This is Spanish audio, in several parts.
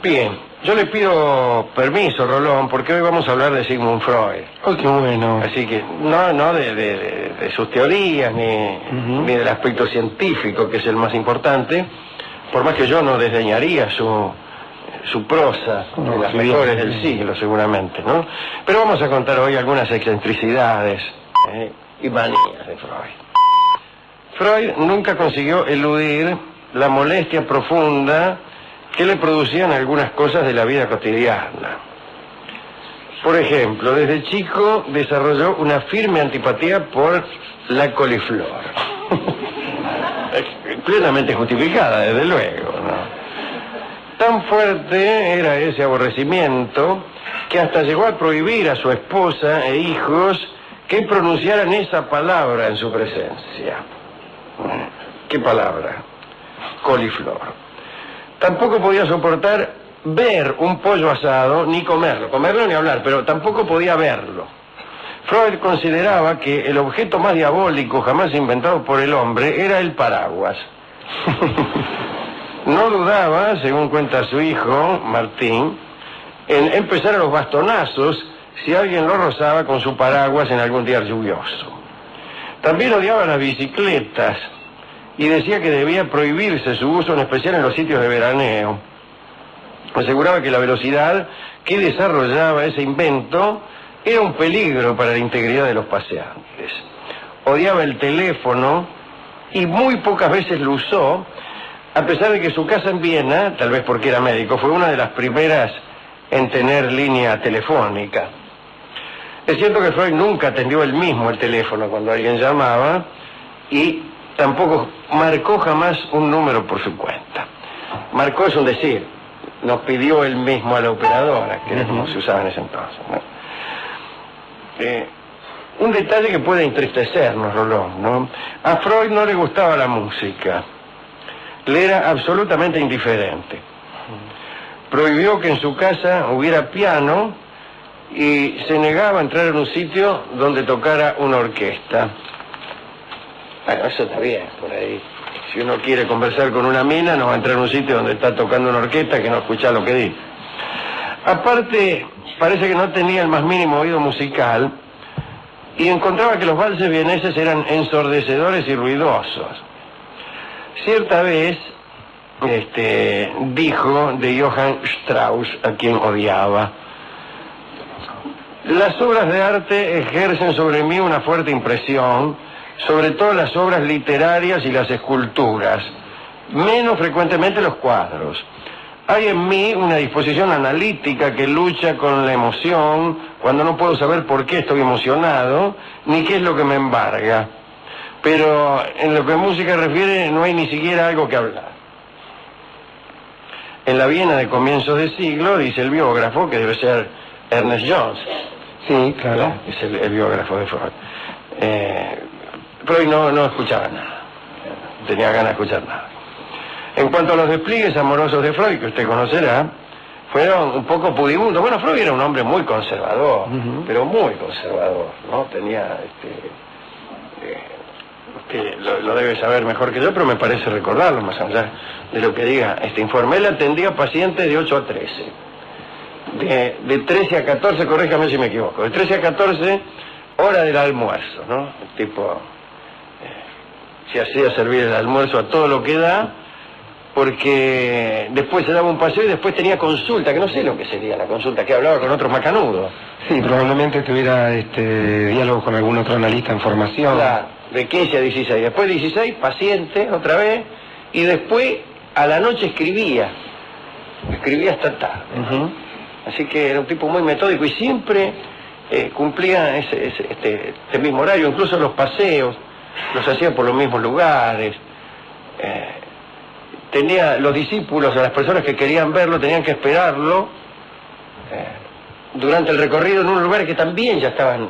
Bien, yo le pido permiso, Rolón, porque hoy vamos a hablar de Sigmund Freud. Oh, qué bueno. Así que no de sus teorías, ni del aspecto científico, que es el más importante, por más que yo no desdeñaría su prosa, de las mejores del siglo, seguramente, ¿no? Pero vamos a contar hoy algunas excentricidades y manías de Freud. Freud nunca consiguió eludir la molestia profunda que le producían algunas cosas de la vida cotidiana. Por ejemplo, desde chico desarrolló una firme antipatía por la coliflor. Plenamente justificada, desde luego, ¿no? Tan fuerte era ese aborrecimiento que hasta llegó a prohibir a su esposa e hijos que pronunciaran esa palabra en su presencia. ¿Qué palabra? Coliflor. Tampoco podía soportar ver un pollo asado ni comerlo ni hablar, pero tampoco podía verlo. Freud consideraba que el objeto más diabólico jamás inventado por el hombre era el paraguas. No dudaba, según cuenta su hijo, Martín, en empezar a los bastonazos si alguien lo rozaba con su paraguas en algún día lluvioso. También odiaba las bicicletas y decía que debía prohibirse su uso, en especial en los sitios de veraneo. Aseguraba que la velocidad que desarrollaba ese invento era un peligro para la integridad de los paseantes. Odiaba el teléfono y muy pocas veces lo usó, a pesar de que su casa en Viena, tal vez porque era médico, fue una de las primeras en tener línea telefónica. Es cierto que Freud nunca atendió él mismo el teléfono cuando alguien llamaba y tampoco marcó jamás un número por su cuenta. Marcó es un decir, nos pidió él mismo a la operadora, que era como se usaba en ese entonces, ¿no? Un detalle que puede entristecernos, Rolón, ¿no? A Freud no le gustaba la música, le era absolutamente indiferente. Prohibió que en su casa hubiera piano y se negaba a entrar en un sitio donde tocara una orquesta. Bueno, eso está bien, por ahí. Si uno quiere conversar con una mina, no va a entrar en un sitio donde está tocando una orquesta que no escucha lo que dice. Aparte, parece que no tenía el más mínimo oído musical y encontraba que los valses vieneses eran ensordecedores y ruidosos. Cierta vez, dijo de Johann Strauss, a quien odiaba: las obras de arte ejercen sobre mí una fuerte impresión, sobre todo las obras literarias y las esculturas, menos frecuentemente los cuadros. Hay en mí una disposición analítica que lucha con la emoción cuando no puedo saber por qué estoy emocionado, ni qué es lo que me embarga. Pero en lo que a música refiere no hay ni siquiera algo que hablar. En la Viena de comienzos de siglo, dice el biógrafo, que debe ser Ernest Jones. Sí, claro. Es el biógrafo de Freud. Freud no escuchaba nada, tenía ganas de escuchar nada. En cuanto a los despliegues amorosos de Freud, que usted conocerá, fueron un poco pudibundos. Bueno, Freud era un hombre muy conservador, pero muy conservador, ¿no? Tenía, usted lo debe saber mejor que yo, pero me parece recordarlo, más allá de lo que diga este informe. Él atendía pacientes de 8 a 13, de 13 a 14, corríjame si me equivoco, de 13 a 14, hora del almuerzo, ¿no? El tipo se hacía servir el almuerzo a todo lo que da, porque después se daba un paseo y después tenía consulta, que no sé lo que sería la consulta, que hablaba con otros macanudos. Sí, probablemente tuviera diálogo con algún otro analista en formación. Claro, de 15 a 16. Después de 16, paciente, otra vez, y después a la noche escribía hasta tarde. Así que era un tipo muy metódico y siempre cumplía este mismo horario, incluso los paseos los hacía por los mismos lugares. Tenía los discípulos, a las personas que querían verlo, tenían que esperarlo durante el recorrido en un lugar que también ya estaban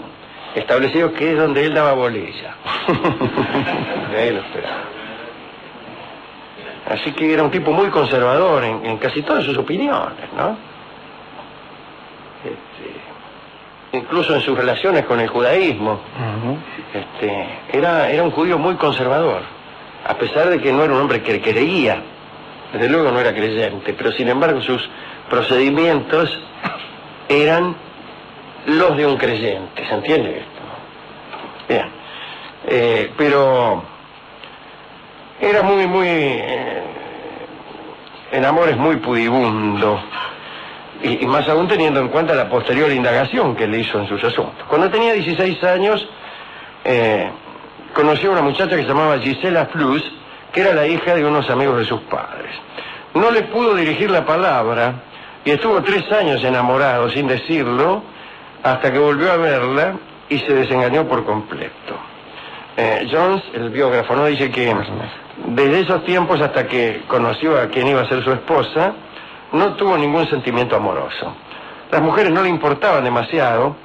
establecidos, que es donde él daba bolilla. Ahí lo esperaba. Así que era un tipo muy conservador en casi todas sus opiniones, ¿no? Incluso en sus relaciones con el judaísmo. Era un judío muy conservador, a pesar de que no era un hombre que creía desde luego no era creyente, pero sin embargo sus procedimientos eran los de un creyente, ¿se entiende esto? Bien. Pero era en amores muy pudibundo, y más aún teniendo en cuenta la posterior indagación que le hizo en sus asuntos. Cuando tenía 16 años, conoció a una muchacha que se llamaba Gisela Flus, que era la hija de unos amigos de sus padres. No le pudo dirigir la palabra y estuvo 3 años enamorado sin decirlo, hasta que volvió a verla y se desengañó por completo. Jones, el biógrafo, ¿no?, dice que desde esos tiempos hasta que conoció a quien iba a ser su esposa, no tuvo ningún sentimiento amoroso. Las mujeres no le importaban demasiado.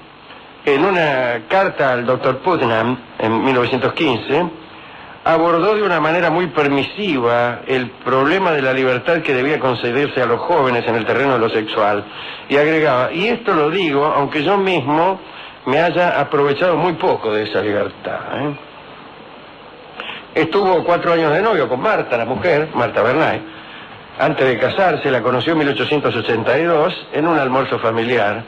En una carta al Dr. Putnam, en 1915, abordó de una manera muy permisiva el problema de la libertad que debía concederse a los jóvenes en el terreno de lo sexual. Y agregaba, y esto lo digo, aunque yo mismo me haya aprovechado muy poco de esa libertad. Estuvo 4 años de novio con Marta, la mujer, Marta Bernay. Antes de casarse, la conoció en 1882 en un almuerzo familiar.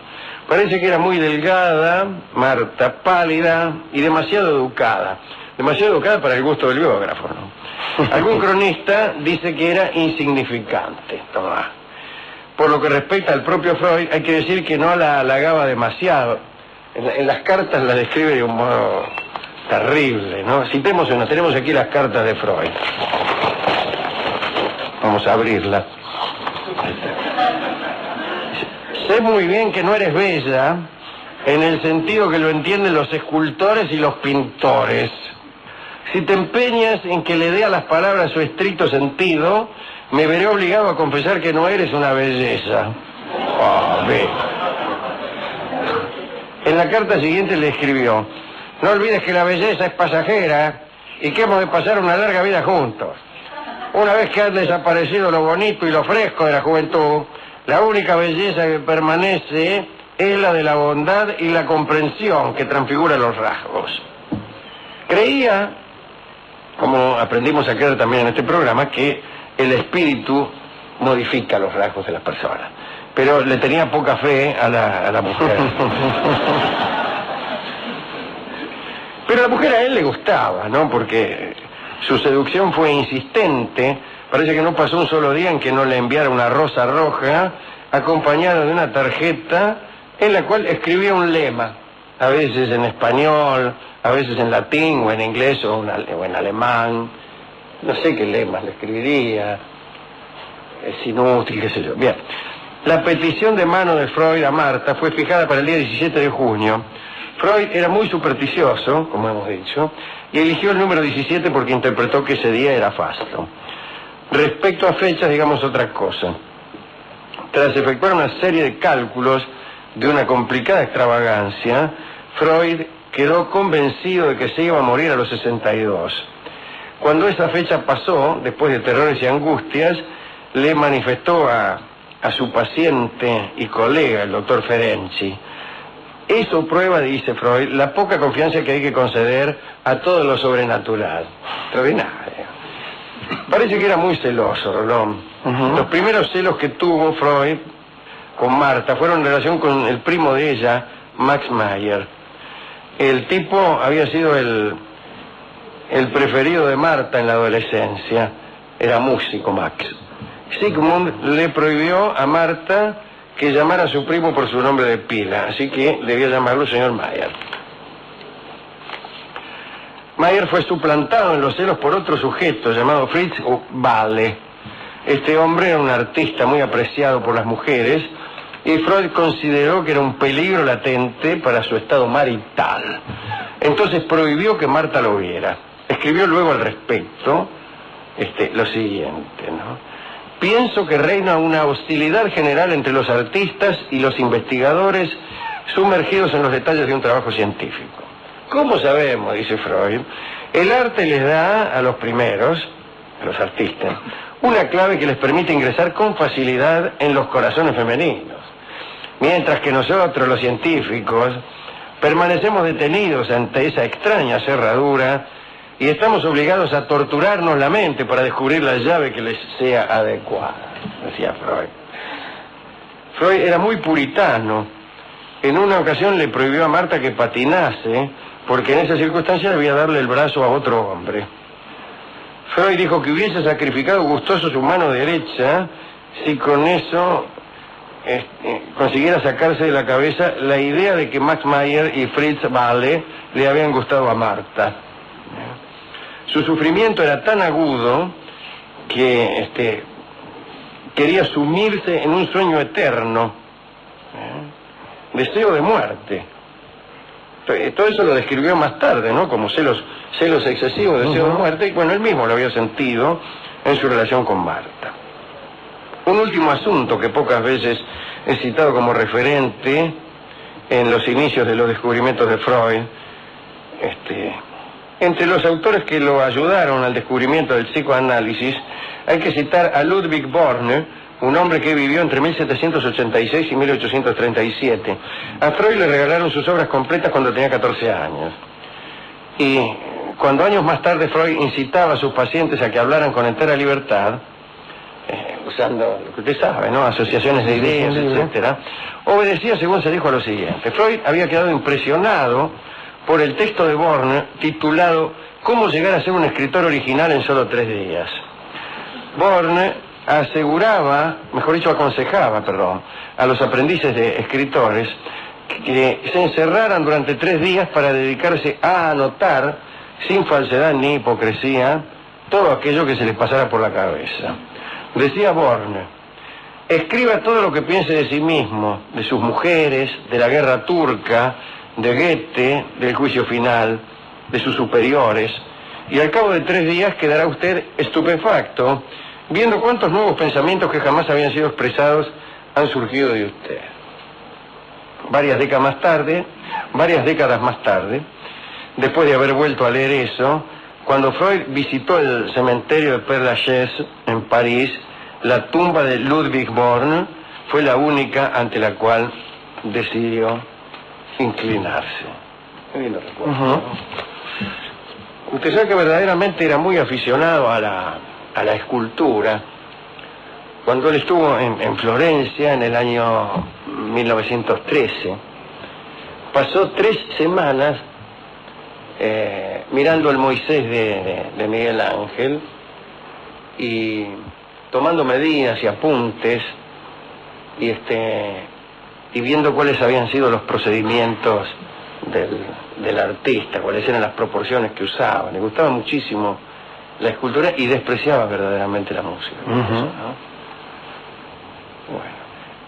Parece que era muy delgada, Marta, pálida y demasiado educada. Demasiado educada para el gusto del biógrafo, ¿no? Algún cronista dice que era insignificante. Tomá. Por lo que respecta al propio Freud, hay que decir que no la halagaba demasiado. En las cartas la describe de un modo terrible, ¿no? Tenemos aquí las cartas de Freud. Vamos a abrirlas. Sé muy bien que no eres bella en el sentido que lo entienden los escultores y los pintores. Si te empeñas en que le dé a las palabras su estricto sentido, me veré obligado a confesar que no eres una belleza. Ve. En la carta siguiente le escribió: no olvides que la belleza es pasajera y que hemos de pasar una larga vida juntos. Una vez que han desaparecido lo bonito y lo fresco de la juventud, la única belleza que permanece es la de la bondad y la comprensión que transfigura los rasgos. Creía, como aprendimos a creer también en este programa, que el espíritu modifica los rasgos de las personas. Pero le tenía poca fe a la mujer. Pero a la mujer a él le gustaba, ¿no? Porque su seducción fue insistente. Parece que no pasó un solo día en que no le enviara una rosa roja acompañada de una tarjeta en la cual escribía un lema, a veces en español, a veces en latín o en inglés o en alemán. No sé qué lemas le escribiría. Es inútil, qué sé yo. Bien. La petición de mano de Freud a Marta fue fijada para el día 17 de junio. Freud era muy supersticioso, como hemos dicho, y eligió el número 17 porque interpretó que ese día era fasto. Respecto a fechas, digamos otra cosa. Tras efectuar una serie de cálculos de una complicada extravagancia, Freud quedó convencido de que se iba a morir a los 62. Cuando esa fecha pasó, después de terrores y angustias, le manifestó a su paciente y colega, el doctor Ferenczi: eso prueba, dice Freud, la poca confianza que hay que conceder a todo lo sobrenatural. Extraordinario. Parece que era muy celoso, Rolón. Los primeros celos que tuvo Freud con Marta fueron en relación con el primo de ella, Max Mayer. El tipo había sido el preferido de Marta en la adolescencia. Era músico, Max. Sigmund le prohibió a Marta que llamara a su primo por su nombre de pila, así que debía llamarlo señor Mayer. Mayer fue suplantado en los celos por otro sujeto llamado Fritz Wahle. Este hombre era un artista muy apreciado por las mujeres y Freud consideró que era un peligro latente para su estado marital. Entonces prohibió que Marta lo viera. Escribió luego al respecto lo siguiente, ¿no? Pienso que reina una hostilidad general entre los artistas y los investigadores sumergidos en los detalles de un trabajo científico. ¿Cómo sabemos?, dice Freud, el arte les da a los primeros, a los artistas, una clave que les permite ingresar con facilidad en los corazones femeninos, mientras que nosotros, los científicos, permanecemos detenidos ante esa extraña cerradura y estamos obligados a torturarnos la mente para descubrir la llave que les sea adecuada, decía Freud. Freud era muy puritano. En una ocasión le prohibió a Marta que patinase, porque en esa circunstancia debía darle el brazo a otro hombre. Freud dijo que hubiese sacrificado gustoso su mano derecha si con eso consiguiera sacarse de la cabeza la idea de que Max Mayer y Fritz Wahle le habían gustado a Marta. Su sufrimiento era tan agudo que quería sumirse en un sueño eterno, deseo de muerte. Todo eso lo describió más tarde, ¿no? Como celos excesivos, deseo de muerte, y bueno, él mismo lo había sentido en su relación con Marta. Un último asunto que pocas veces he citado como referente en los inicios de los descubrimientos de Freud, entre los autores que lo ayudaron al descubrimiento del psicoanálisis, hay que citar a Ludwig Borne, un hombre que vivió entre 1786 y 1837. A Freud le regalaron sus obras completas cuando tenía 14 años. Y cuando años más tarde Freud incitaba a sus pacientes a que hablaran con entera libertad, usando lo que usted sabe, ¿no? Asociaciones de ideas, etcétera, obedecía, según se dijo, a lo siguiente. Freud había quedado impresionado por el texto de Borne titulado «Cómo llegar a ser un escritor original en solo 3 días». Borne aconsejaba, a los aprendices de escritores que se encerraran durante 3 días para dedicarse a anotar, sin falsedad ni hipocresía, todo aquello que se les pasara por la cabeza. Decía Borne: escriba todo lo que piense de sí mismo, de sus mujeres, de la guerra turca, de Goethe, del juicio final, de sus superiores, y al cabo de 3 días quedará usted estupefacto viendo cuántos nuevos pensamientos que jamás habían sido expresados han surgido de usted. Varias décadas más tarde, después de haber vuelto a leer eso, cuando Freud visitó el cementerio de Père Lachaise en París, la tumba de Ludwig Borne fue la única ante la cual decidió inclinarse. Bien lo recuerdo, ¿no? Usted sabe que verdaderamente era muy aficionado a la escultura. Cuando él estuvo en Florencia en el año 1913, pasó 3 semanas mirando el Moisés de Miguel Ángel y tomando medidas y apuntes y viendo cuáles habían sido los procedimientos del artista, cuáles eran las proporciones que usaba. Le gustaba muchísimo la escultura y despreciaba verdaderamente la música. ¿No?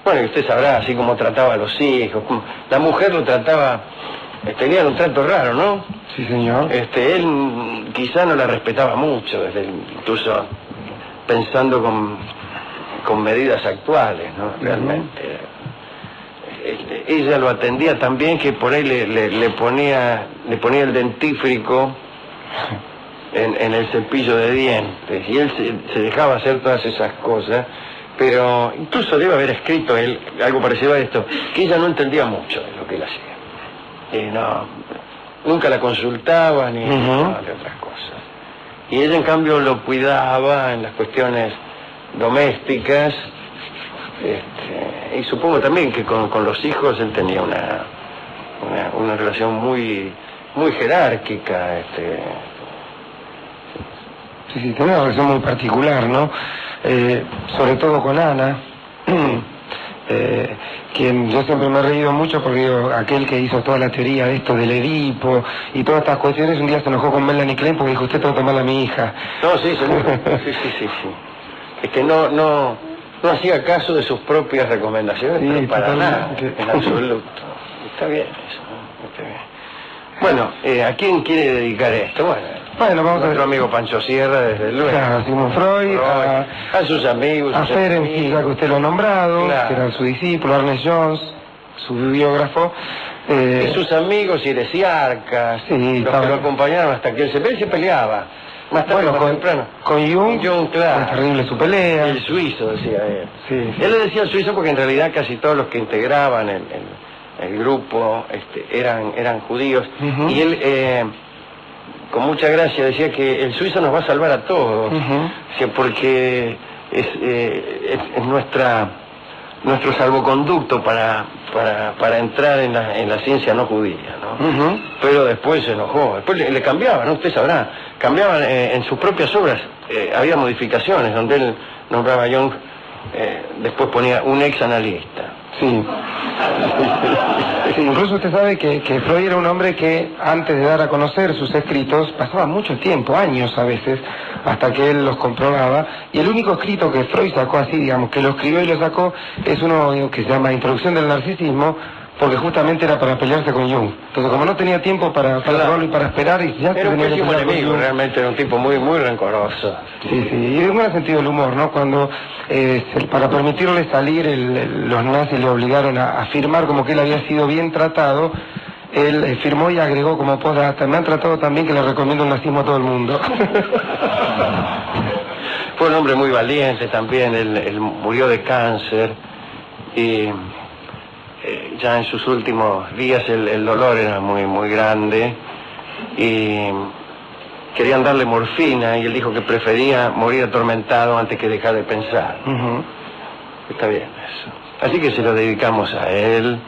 Bueno, y usted sabrá, así como trataba a los hijos, la mujer lo trataba, tenían un trato raro, ¿no? Sí, señor. Él quizá no la respetaba mucho, incluso pensando con medidas actuales, ¿no? Realmente. Ella lo atendía tan bien que por ahí le ponía el dentífrico en el cepillo de dientes, y él se dejaba hacer todas esas cosas, pero incluso debe haber escrito él algo parecido a esto, que ella no entendía mucho de lo que él hacía. Nunca la consultaba ni de otras cosas. Y ella en cambio lo cuidaba en las cuestiones domésticas, y supongo también que con los hijos él tenía una relación muy jerárquica. Sí, tenía una relación muy particular, ¿no? Sobre todo con Ana, quien yo siempre me he reído mucho porque aquel que hizo toda la teoría de esto del Edipo y todas estas cuestiones, un día se enojó con Melanie Klein porque dijo: usted tengo que tomarla a mi hija. No, sí, seguro. Sí. Es que no hacía caso de sus propias recomendaciones, pero para nada, en absoluto. Está bien eso, ¿no? Está bien. Bueno, ¿a quién quiere dedicar esto? Bueno, vamos a nuestro amigo Pancho Sierra, desde luego. Claro, Sigmund Freud, a sus amigos. A Ferenczi, ya que usted lo ha nombrado, claro, que era su discípulo, Ernest Jones, su biógrafo. Y sus amigos heresiarcas, los que lo acompañaron hasta que él se peleaba. Más tarde, más temprano. Con Jung, claro. Es terrible su pelea. El suizo, decía él. Sí. Él le decía el suizo porque en realidad casi todos los que integraban el grupo eran judíos. Y él con mucha gracia, decía que el suizo nos va a salvar a todos, porque es nuestro salvoconducto para entrar en la ciencia no judía, ¿no? Pero después se enojó, después le cambiaban, ¿no? Usted sabrá, cambiaban en sus propias obras, había modificaciones donde él nombraba a Jung, después ponía un ex analista. Sí. Sí, incluso usted sabe que Freud era un hombre que antes de dar a conocer sus escritos pasaba mucho tiempo, años a veces, hasta que él los comprobaba, y el único escrito que Freud sacó así, digamos, que lo escribió y lo sacó, es uno que se llama Introducción del Narcisismo, porque justamente era para pelearse con Jung. Entonces, como no tenía tiempo para probarlo y para esperar, y ya era un pésimo enemigo, realmente era un tipo muy rencoroso. Sí, y en buen sentido del humor, ¿no? Cuando para permitirle salir, los nazis le obligaron a firmar como que él había sido bien tratado, él firmó y agregó como postdata: me han tratado tan bien que le recomiendo el nazismo a todo el mundo. Fue un hombre muy valiente también, él murió de cáncer, y ya en sus últimos días el dolor era muy grande, y querían darle morfina, y él dijo que prefería morir atormentado antes que dejar de pensar. Está bien eso. Así que se lo dedicamos a él.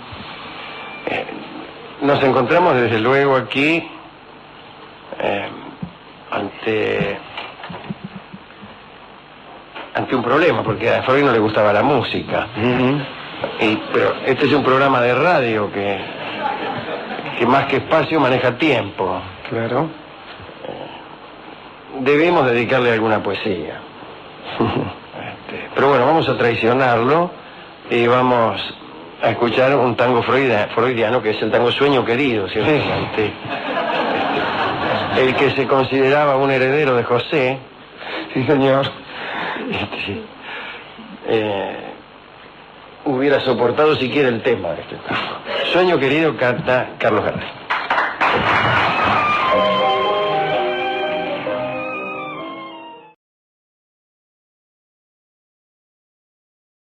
Nos encontramos desde luego aquí ante un problema, porque a Freud no le gustaba la música. Pero este es un programa de radio que más que espacio maneja tiempo. Claro. Debemos dedicarle alguna poesía. Pero bueno, vamos a traicionarlo y vamos a escuchar un tango freudiano, que es el tango Sueño Querido, ciertamente. El que se consideraba un heredero de José. Sí, señor. Hubiera soportado siquiera el tema de este tango. Sueño Querido canta Carlos Gardel.